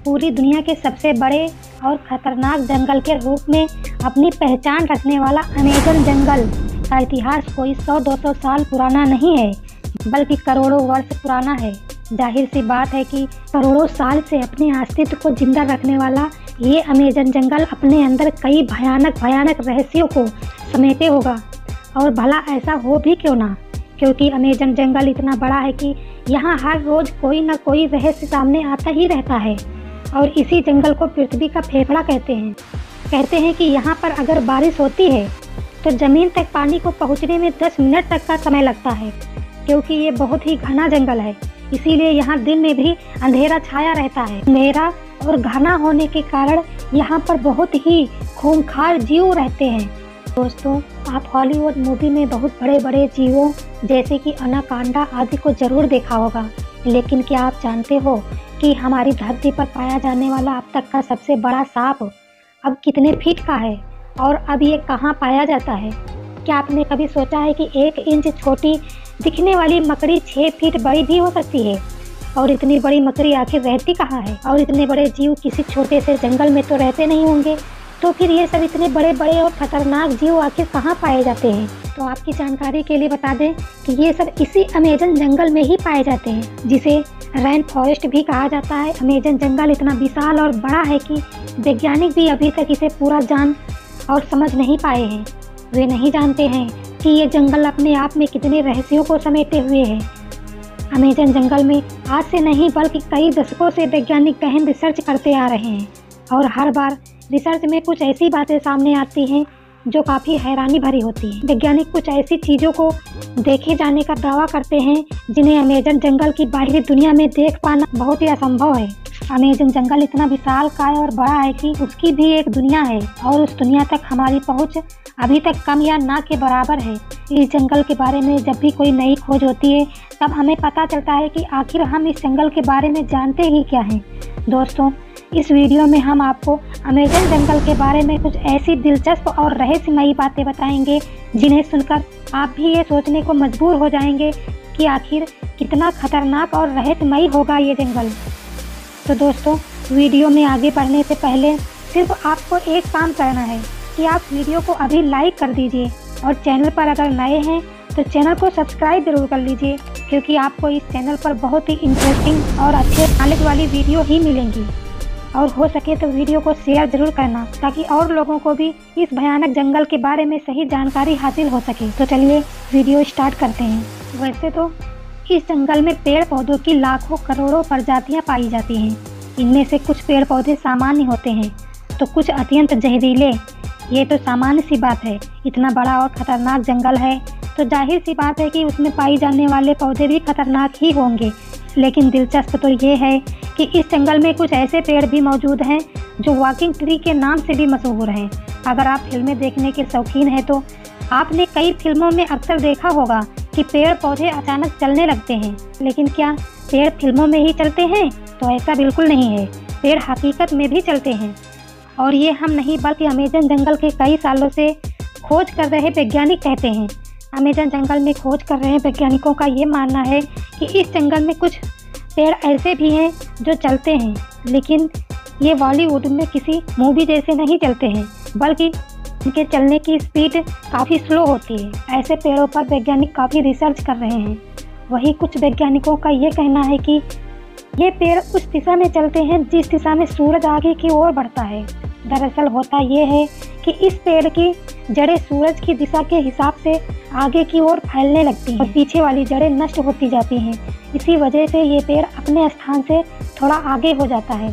पूरी दुनिया के सबसे बड़े और ख़तरनाक जंगल के रूप में अपनी पहचान रखने वाला अमेज़न जंगल का इतिहास कोई 100-200 साल पुराना नहीं है, बल्कि करोड़ों वर्ष पुराना है। जाहिर सी बात है कि करोड़ों साल से अपने अस्तित्व को जिंदा रखने वाला ये अमेज़न जंगल अपने अंदर कई भयानक रहस्यों को समेटे होगा। और भला ऐसा हो भी क्यों ना, क्योंकि अमेज़न जंगल इतना बड़ा है कि यहाँ हर रोज़ कोई न कोई रहस्य सामने आता ही रहता है। और इसी जंगल को पृथ्वी का फेफड़ा कहते हैं। कहते हैं कि यहाँ पर अगर बारिश होती है तो ज़मीन तक पानी को पहुँचने में 10 मिनट तक का समय लगता है, क्योंकि ये बहुत ही घना जंगल है। इसीलिए यहाँ दिन में भी अंधेरा छाया रहता है। अंधेरा और घना होने के कारण यहाँ पर बहुत ही खूंखार जीव रहते हैं। दोस्तों, आप हॉलीवुड मूवी में बहुत बड़े बड़े जीवों जैसे कि अनाकोंडा आदि को जरूर देखा होगा, लेकिन क्या आप जानते हो कि हमारी धरती पर पाया जाने वाला अब तक का सबसे बड़ा सांप अब कितने फीट का है और अब ये कहाँ पाया जाता है? क्या आपने कभी सोचा है कि 1 इंच छोटी दिखने वाली मकड़ी 6 फीट बड़ी भी हो सकती है? और इतनी बड़ी मकड़ी आखिर रहती कहाँ है? और इतने बड़े जीव किसी छोटे से जंगल में तो रहते नहीं होंगे, तो फिर ये सब इतने बड़े बड़े और खतरनाक जीव आखिर कहाँ पाए जाते हैं? तो आपकी जानकारी के लिए बता दें कि ये सब इसी अमेज़न जंगल में ही पाए जाते हैं, जिसे रेन फॉरेस्ट भी कहा जाता है। अमेज़न जंगल इतना विशाल और बड़ा है कि वैज्ञानिक भी अभी तक इसे पूरा जान और समझ नहीं पाए हैं। वे नहीं जानते हैं कि ये जंगल अपने आप में कितने रहस्यों को समेटे हुए है। अमेज़न जंगल में आज से नहीं बल्कि कई दशकों से वैज्ञानिक गहन रिसर्च करते आ रहे हैं, और हर बार रिसर्च में कुछ ऐसी बातें सामने आती हैं जो काफ़ी हैरानी भरी होती है। वैज्ञानिक कुछ ऐसी चीज़ों को देखे जाने का दावा करते हैं जिन्हें अमेज़न जंगल की बाहरी दुनिया में देख पाना बहुत ही असंभव है। अमेज़न जंगल इतना विशालकाय और बड़ा है कि उसकी भी एक दुनिया है, और उस दुनिया तक हमारी पहुंच अभी तक कम या ना के बराबर है। इस जंगल के बारे में जब भी कोई नई खोज होती है तब हमें पता चलता है कि आखिर हम इस जंगल के बारे में जानते ही क्या हैं। दोस्तों, इस वीडियो में हम आपको अमेज़न जंगल के बारे में कुछ ऐसी दिलचस्प और रहस्यमयी बातें बताएंगे जिन्हें सुनकर आप भी ये सोचने को मजबूर हो जाएंगे कि आखिर कितना खतरनाक और रहस्यमयी होगा ये जंगल। तो दोस्तों, वीडियो में आगे बढ़ने से पहले सिर्फ आपको एक काम करना है कि आप वीडियो को अभी लाइक कर दीजिए, और चैनल पर अगर नए हैं तो चैनल को सब्सक्राइब जरूर कर लीजिए, क्योंकि आपको इस चैनल पर बहुत ही इंटरेस्टिंग और अच्छे नॉलेज वाली वीडियो ही मिलेंगी। और हो सके तो वीडियो को शेयर जरूर करना, ताकि और लोगों को भी इस भयानक जंगल के बारे में सही जानकारी हासिल हो सके। तो चलिए वीडियो स्टार्ट करते हैं। वैसे तो इस जंगल में पेड़ पौधों की लाखों करोड़ों प्रजातियां पाई जाती हैं। इनमें से कुछ पेड़ पौधे सामान्य होते हैं तो कुछ अत्यंत जहरीले। ये तो सामान्य सी बात है, इतना बड़ा और ख़तरनाक जंगल है तो जाहिर सी बात है कि उसमें पाई जाने वाले पौधे भी खतरनाक ही होंगे। लेकिन दिलचस्प तो ये है कि इस जंगल में कुछ ऐसे पेड़ भी मौजूद हैं जो वॉकिंग ट्री के नाम से भी मशहूर हैं। अगर आप फिल्में देखने के शौकीन हैं तो आपने कई फिल्मों में अक्सर देखा होगा कि पेड़ पौधे अचानक चलने लगते हैं। लेकिन क्या पेड़ फिल्मों में ही चलते हैं? तो ऐसा बिल्कुल नहीं है, पेड़ हकीकत में भी चलते हैं। और ये हम नहीं बल्कि अमेज़न जंगल के कई सालों से खोज कर रहे वैज्ञानिक कहते हैं। अमेज़न जंगल में खोज कर रहे वैज्ञानिकों का ये मानना है कि इस जंगल में कुछ पेड़ ऐसे भी हैं जो चलते हैं, लेकिन ये बॉलीवुड में किसी मूवी जैसे नहीं चलते हैं, बल्कि इनके चलने की स्पीड काफ़ी स्लो होती है। ऐसे पेड़ों पर वैज्ञानिक काफ़ी रिसर्च कर रहे हैं। वहीं कुछ वैज्ञानिकों का ये कहना है कि ये पेड़ उस दिशा में चलते हैं जिस दिशा में सूरज आगे की ओर बढ़ता है। दरअसल होता ये है कि इस पेड़ की जड़ें सूरज की दिशा के हिसाब से आगे की ओर फैलने लगती हैं और पीछे वाली जड़ें नष्ट होती जाती हैं। इसी वजह से ये पेड़ अपने स्थान से थोड़ा आगे हो जाता है।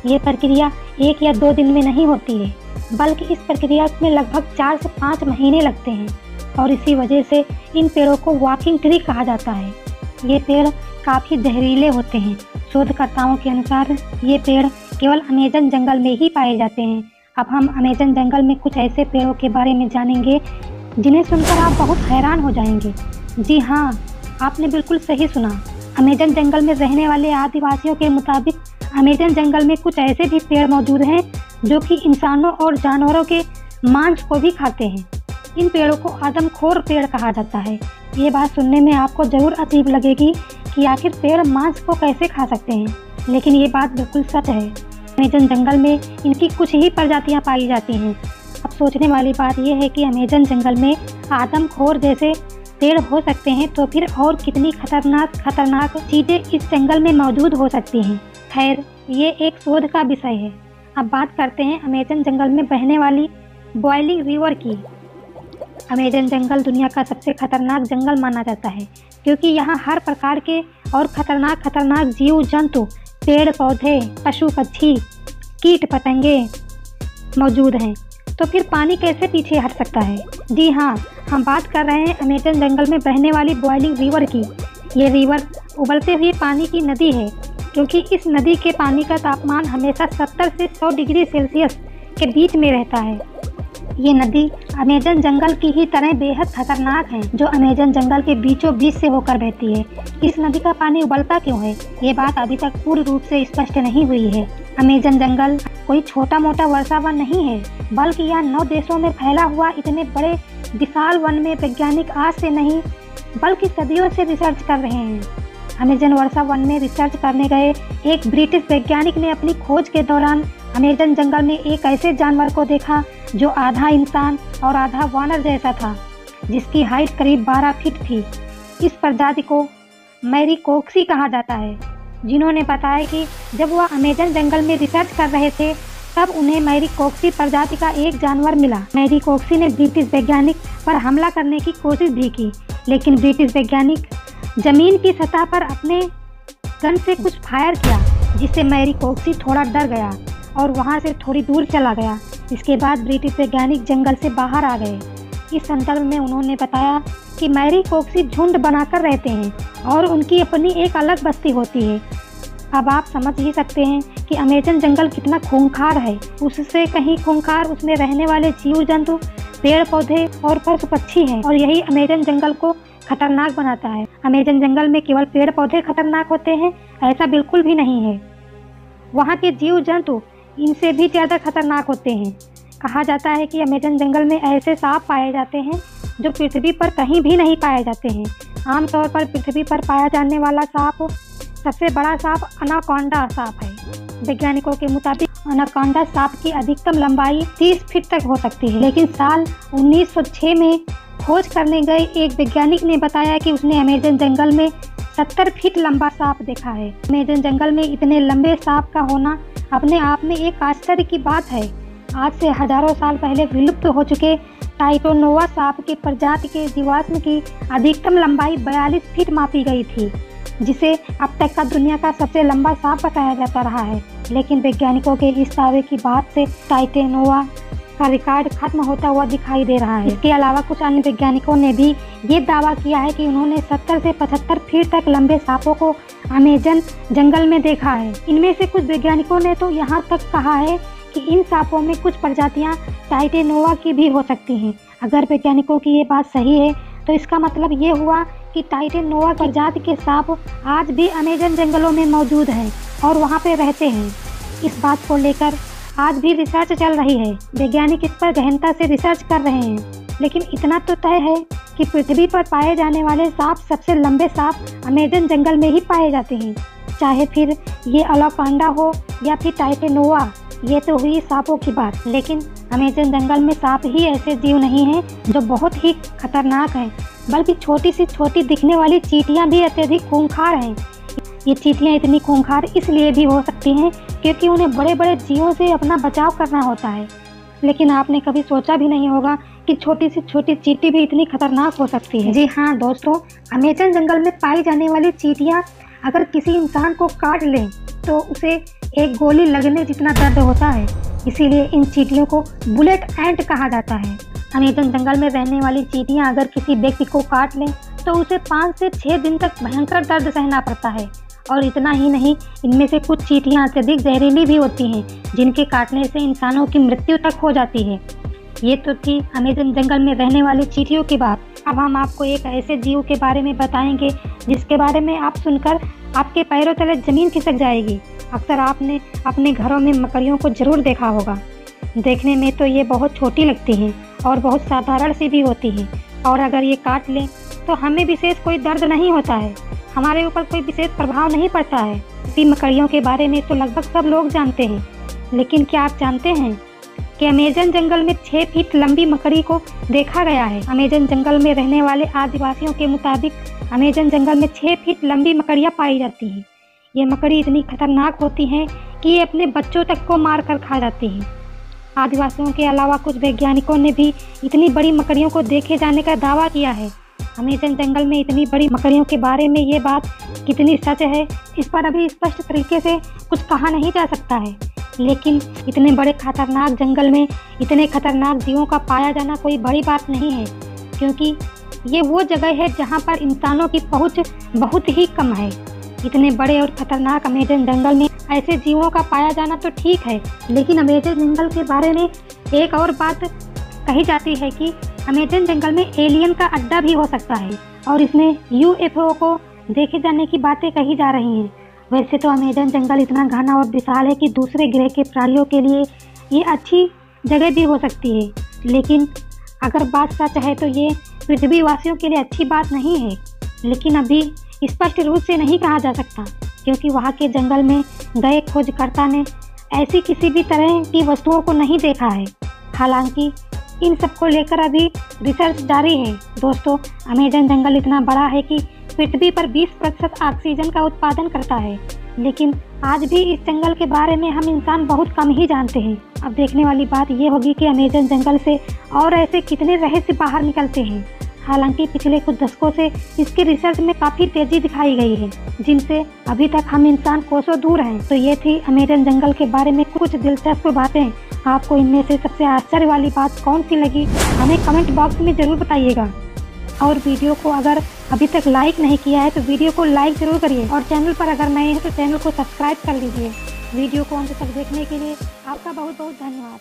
ये प्रक्रिया 1 या 2 दिन में नहीं होती है, बल्कि इस प्रक्रिया में लगभग 4 से 5 महीने लगते हैं, और इसी वजह से इन पेड़ों को वॉकिंग ट्री कहा जाता है। ये पेड़ काफ़ी जहरीले होते हैं। शोधकर्ताओं के अनुसार ये पेड़ केवल अमेज़न जंगल में ही पाए जाते हैं। अब हम अमेज़न जंगल में कुछ ऐसे पेड़ों के बारे में जानेंगे जिन्हें सुनकर आप बहुत हैरान हो जाएंगे। जी हाँ, आपने बिल्कुल सही सुना। अमेज़न जंगल में रहने वाले आदिवासियों के मुताबिक अमेज़न जंगल में कुछ ऐसे भी पेड़ मौजूद हैं जो कि इंसानों और जानवरों के मांस को भी खाते हैं। इन पेड़ों को आदमखोर पेड़ कहा जाता है। ये बात सुनने में आपको ज़रूर अजीब लगेगी कि आखिर पेड़ मांस को कैसे खा सकते हैं। लेकिन ये बात बिल्कुल सच है। अमेज़न जंगल में इनकी कुछ ही प्रजातियां पाई जाती हैं। अब सोचने वाली बात यह है कि अमेज़न जंगल में आदमखोर जैसे पेड़ हो सकते हैं, तो फिर और कितनी खतरनाक चीज़ें इस जंगल में मौजूद हो सकती हैं। खैर, ये एक शोध का विषय है। अब बात करते हैं अमेज़न जंगल में बहने वाली बॉइलिंग रिवर की। अमेज़न जंगल दुनिया का सबसे खतरनाक जंगल माना जाता है, क्योंकि यहाँ हर प्रकार के और खतरनाक जीव जंतु, पेड़ पौधे, पशु पक्षी, कीट पतंगे मौजूद हैं। तो फिर पानी कैसे पीछे हट सकता है? जी हाँ, हम बात कर रहे हैं अमेज़न जंगल में बहने वाली बॉइलिंग रिवर की। ये रिवर उबलते हुए पानी की नदी है, क्योंकि इस नदी के पानी का तापमान हमेशा 70 से 100 डिग्री सेल्सियस के बीच में रहता है। ये नदी अमेज़न जंगल की ही तरह बेहद खतरनाक है, जो अमेज़न जंगल के बीचों बीच से होकर बहती है। इस नदी का पानी उबलता क्यों है, ये बात अभी तक पूर्ण रूप से स्पष्ट नहीं हुई है। अमेज़न जंगल कोई छोटा मोटा वर्षा वन नहीं है, बल्कि यह 9 देशों में फैला हुआ इतने बड़े विशाल वन में वैज्ञानिक आज से नहीं बल्कि सदियों से रिसर्च कर रहे हैं। अमेज़न वर्षा वन में रिसर्च करने गए एक ब्रिटिश वैज्ञानिक ने अपनी खोज के दौरान अमेज़न जंगल में एक ऐसे जानवर को देखा जो आधा इंसान और आधा वानर जैसा था, जिसकी हाइट करीब 12 फीट थी। इस प्रजाति को मैरीकोक्सी कहा जाता है। जिन्होंने बताया कि जब वह अमेज़न जंगल में रिसर्च कर रहे थे, तब उन्हें मैरीकोक्सी प्रजाति का एक जानवर मिला। मैरीकोक्सी ने ब्रिटिश वैज्ञानिक पर हमला करने की कोशिश भी की, लेकिन ब्रिटिश वैज्ञानिक जमीन की सतह पर अपने गन से कुछ फायर किया, जिससे मैरीकोक्सी थोड़ा डर गया और वहां से थोड़ी दूर चला गया। इसके बाद ब्रिटिश वैज्ञानिक जंगल से बाहर आ गए। इस संदर्भ में उन्होंने बताया कि मैरीकोक्सी झुंड बनाकर रहते हैं और उनकी अपनी एक अलग बस्ती होती है। अब आप समझ ही सकते हैं कि अमेज़न जंगल कितना खूंखार है। उससे कहीं खूंखार उसमें रहने वाले जीव जंतु, पेड़ पौधे और पशु पक्षी हैं, और यही अमेज़न जंगल को खतरनाक बनाता है। अमेज़न जंगल में केवल पेड़ पौधे खतरनाक होते हैं, ऐसा बिल्कुल भी नहीं है। वहाँ के जीव जंतु इनसे भी ज़्यादा खतरनाक होते हैं। कहा जाता है कि अमेज़न जंगल में ऐसे सांप पाए जाते हैं जो पृथ्वी पर कहीं भी नहीं पाए जाते हैं। आमतौर पर पृथ्वी पर पाया जाने वाला सांप, सबसे बड़ा सांप अनाकोंडा सांप है। वैज्ञानिकों के मुताबिक अनाकोंडा सांप की अधिकतम लंबाई 30 फीट तक हो सकती है, लेकिन साल 1906 में खोज करने गए एक वैज्ञानिक ने बताया कि उसने अमेज़न जंगल में 70 फीट लंबा सांप देखा है। अमेज़न जंगल में इतने लंबे सांप का होना अपने आप में एक आश्चर्य की बात है। आज से हजारों साल पहले विलुप्त हो चुके टाइटोनोवा सांप की प्रजाति के जीवाश्म की अधिकतम लंबाई 42 फीट मापी गई थी, जिसे अब तक का दुनिया का सबसे लंबा सांप बताया जाता रहा है। लेकिन वैज्ञानिकों के इस दावे की बात से टाइटोनोवा का रिकॉर्ड खत्म होता हुआ दिखाई दे रहा है। इसके अलावा कुछ अन्य वैज्ञानिकों ने भी ये दावा किया है कि उन्होंने 70 से 75 फीट तक लंबे सांपों को अमेज़न जंगल में देखा है। इनमें से कुछ वैज्ञानिकों ने तो यहाँ तक कहा है कि इन सांपों में कुछ प्रजातियाँ टाइटोनोवा की भी हो सकती हैं। अगर वैज्ञानिकों की ये बात सही है, तो इसका मतलब ये हुआ कि टाइटोनोवा प्रजाति के सांप आज भी अमेज़न जंगलों में मौजूद हैं और वहाँ पे रहते हैं। इस बात को लेकर आज भी रिसर्च चल रही है। वैज्ञानिक इस पर गहनता से रिसर्च कर रहे हैं, लेकिन इतना तो तय है कि पृथ्वी पर पाए जाने वाले सांप, सबसे लंबे सांप अमेज़न जंगल में ही पाए जाते हैं। चाहे फिर ये अनाकोंडा हो या फिर टाइटोनोवा, ये तो हुई सांपों की बात। लेकिन अमेज़न जंगल में सांप ही ऐसे जीव नहीं हैं जो बहुत ही खतरनाक हैं, बल्कि छोटी से छोटी दिखने वाली चींटियाँ भी अत्यधिक खूंखार हैं। ये चींटियाँ इतनी खूंखार इसलिए भी हो सकती हैं क्योंकि उन्हें बड़े बड़े जीवों से अपना बचाव करना होता है। लेकिन आपने कभी सोचा भी नहीं होगा कि छोटी से छोटी चींटी भी इतनी खतरनाक हो सकती है। जी हाँ दोस्तों, अमेज़न जंगल में पाई जाने वाली चींटियाँ अगर किसी इंसान को काट लें तो उसे एक गोली लगने जितना दर्द होता है। इसीलिए इन चींटियों को बुलेट एंट कहा जाता है। अमेज़न जंगल में रहने वाली चींटियाँ अगर किसी व्यक्ति को काट लें तो उसे 5 से 6 दिन तक भयंकर दर्द सहना पड़ता है। और इतना ही नहीं, इनमें से कुछ चींटियाँ अत्यधिक जहरीली भी होती हैं, जिनके काटने से इंसानों की मृत्यु तक हो जाती है। ये तो थी अमेज़न जंगल में रहने वाली चींटियों की बात। अब हम आपको एक ऐसे जीव के बारे में बताएंगे जिसके बारे में आप सुनकर आपके पैरों तले ज़मीन खिसक जाएगी। अक्सर आपने अपने घरों में मकड़ियों को ज़रूर देखा होगा। देखने में तो ये बहुत छोटी लगती हैं और बहुत साधारण सी भी होती हैं, और अगर ये काट लें तो हमें विशेष कोई दर्द नहीं होता है। हमारे ऊपर कोई विशेष प्रभाव नहीं पड़ता है। इसी मकड़ियों के बारे में तो लगभग सब लोग जानते हैं, लेकिन क्या आप जानते हैं कि अमेज़न जंगल में 6 फीट लंबी मकड़ी को देखा गया है। अमेज़न जंगल में रहने वाले आदिवासियों के मुताबिक अमेज़न जंगल में 6 फीट लंबी मकड़ियाँ पाई जाती हैं। ये मकड़ी इतनी खतरनाक होती हैं कि ये अपने बच्चों तक को मार कर खा जाती हैं। आदिवासियों के अलावा कुछ वैज्ञानिकों ने भी इतनी बड़ी मकड़ियों को देखे जाने का दावा किया है। अमेज़न जंगल में इतनी बड़ी मकड़ियों के बारे में ये बात कितनी सच है, इस पर अभी स्पष्ट तरीके से कुछ कहा नहीं जा सकता है। लेकिन इतने बड़े खतरनाक जंगल में इतने खतरनाक जीवों का पाया जाना कोई बड़ी बात नहीं है, क्योंकि ये वो जगह है जहाँ पर इंसानों की पहुँच बहुत ही कम है। इतने बड़े और खतरनाक अमेज़न जंगल में ऐसे जीवों का पाया जाना तो ठीक है, लेकिन अमेज़न जंगल के बारे में एक और बात कही जाती है कि अमेज़न जंगल में एलियन का अड्डा भी हो सकता है और इसमें UFO को देखे जाने की बातें कही जा रही हैं। वैसे तो अमेज़न जंगल इतना घना और विशाल है कि दूसरे ग्रह के प्राणियों के लिए ये अच्छी जगह भी हो सकती है, लेकिन अगर बात सच है तो ये पृथ्वीवासियों के लिए अच्छी बात नहीं है। लेकिन अभी स्पष्ट रूप से नहीं कहा जा सकता, क्योंकि वहाँ के जंगल में गए खोजकर्ता ने ऐसी किसी भी तरह की वस्तुओं को नहीं देखा है। हालांकि इन सब को लेकर अभी रिसर्च जारी है। दोस्तों, अमेज़न जंगल इतना बड़ा है कि पृथ्वी पर 20% ऑक्सीजन का उत्पादन करता है, लेकिन आज भी इस जंगल के बारे में हम इंसान बहुत कम ही जानते हैं। अब देखने वाली बात ये होगी कि अमेज़न जंगल से और ऐसे कितने रहस्य बाहर निकलते हैं। हालांकि पिछले कुछ दशकों से इसके रिसर्च में काफ़ी तेज़ी दिखाई गई है, जिनसे अभी तक हम इंसान कोसों दूर हैं। तो ये थी अमेज़न जंगल के बारे में कुछ दिलचस्प बातें। आपको इनमें से सबसे आश्चर्य वाली बात कौन सी लगी, हमें कमेंट बॉक्स में ज़रूर बताइएगा। और वीडियो को अगर अभी तक लाइक नहीं किया है तो वीडियो को लाइक ज़रूर करिए, और चैनल पर अगर नए हैं तो चैनल को सब्सक्राइब कर लीजिए। वीडियो को अंत तक देखने के लिए आपका बहुत बहुत धन्यवाद।